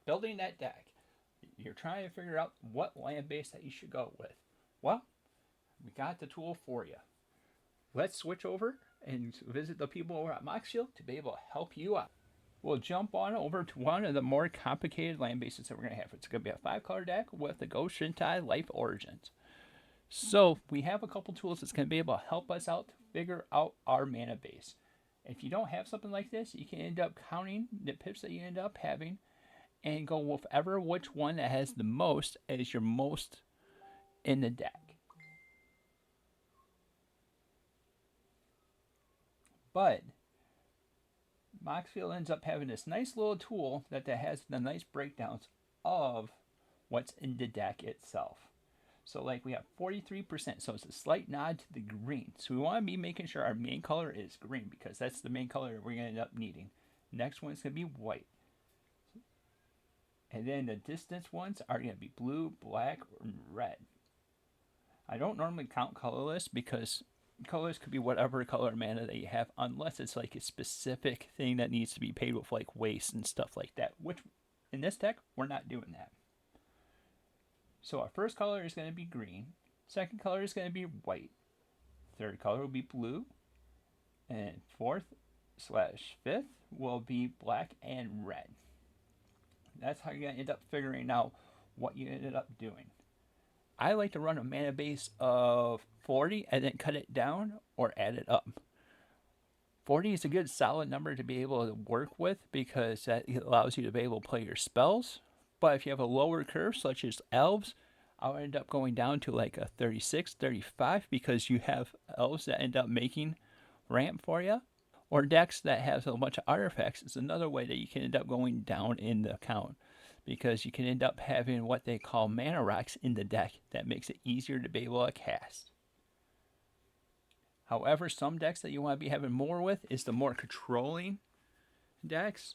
building that deck. You're trying to figure out what land base that you should go with. Well, we got the tool for you. Let's switch over and visit the people over at Moxfield to be able to help you out. We'll jump on over to one of the more complicated land bases that we're going to have. It's going to be a 5-color deck with the Go Shintai Life Origins. So we have a couple tools that's going to be able to help us out to figure out our mana base. If you don't have something like this, you can end up counting the pips that you end up having and go with which one that has the most as your most in the deck. But Moxfield ends up having this nice little tool that has the nice breakdowns of what's in the deck itself. So like we have 43%, so it's a slight nod to the green. So we want to be making sure our main color is green because that's the main color we're going to end up needing. Next one's going to be white. And then the distance ones are going to be blue, black, and red. I don't normally count colorless because colors could be whatever color mana that you have unless it's like a specific thing that needs to be paid with like waste and stuff like that, which in this deck we're not doing that. So our first color is going to be green, second color is going to be white, third color will be blue, and fourth/fifth will be black and red. That's how you're going to end up figuring out what you ended up doing. I like to run a mana base of 40 and then cut it down or add it up. 40 is a good solid number to be able to work with because that allows you to be able to play your spells. But if you have a lower curve such as elves, I'll end up going down to like a 36, 35 because you have elves that end up making ramp for you. Or decks that have a bunch of artifacts is another way that you can end up going down in the count because you can end up having what they call mana rocks in the deck that makes it easier to be able to cast. However, some decks that you want to be having more with is the more controlling decks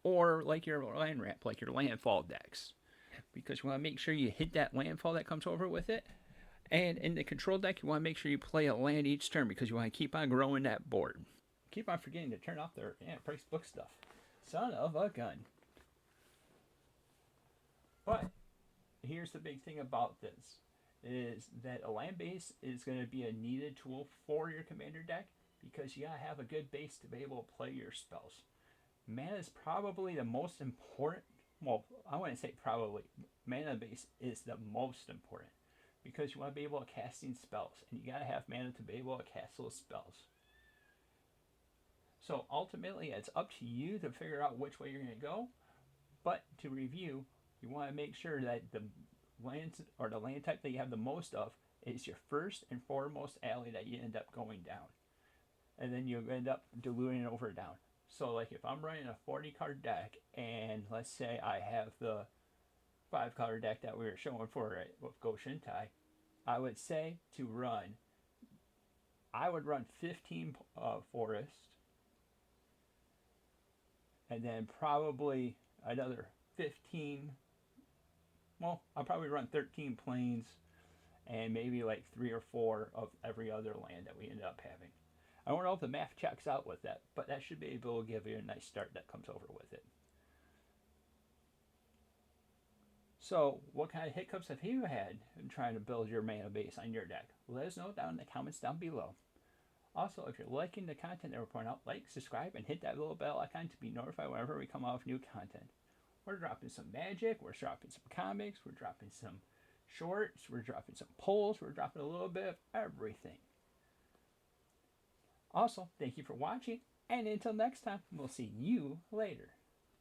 or like your land ramp, like your landfall decks. Because you want to make sure you hit that landfall that comes over with it. And in the control deck, you want to make sure you play a land each turn because you want to keep on growing that board. Keep on forgetting to turn off their price book stuff. Son of a gun. But here's the big thing about this is that a land base is going to be a needed tool for your commander deck because you got to have a good base to be able to play your spells. Mana is probably the most important. Well, I wouldn't say probably. Mana base is the most important because you want to be able to casting spells and you got to have mana to be able to cast those spells. So ultimately, it's up to you to figure out which way you're going to go. But to review, you want to make sure that the lands or the land type that you have the most of is your first and foremost alley that you end up going down. And then you end up diluting it over down. So like if I'm running a 40 card deck and let's say I have the 5 color deck that we were showing for it with Go Shintai, I would say to run, I would run 15 forest and then probably another 15, well, I'll probably run 13 plains and maybe like 3 or 4 of every other land that we ended up having. I don't know if the math checks out with that, but that should be able to give you a nice start that comes over with it. So, what kind of hiccups have you had in trying to build your mana base on your deck? Let us know down in the comments down below. Also, if you're liking the content that we're putting out, like, subscribe, and hit that little bell icon to be notified whenever we come out with new content. We're dropping some magic, we're dropping some comics, we're dropping some shorts, we're dropping some polls, we're dropping a little bit of everything. Also, thank you for watching, and until next time, we'll see you later.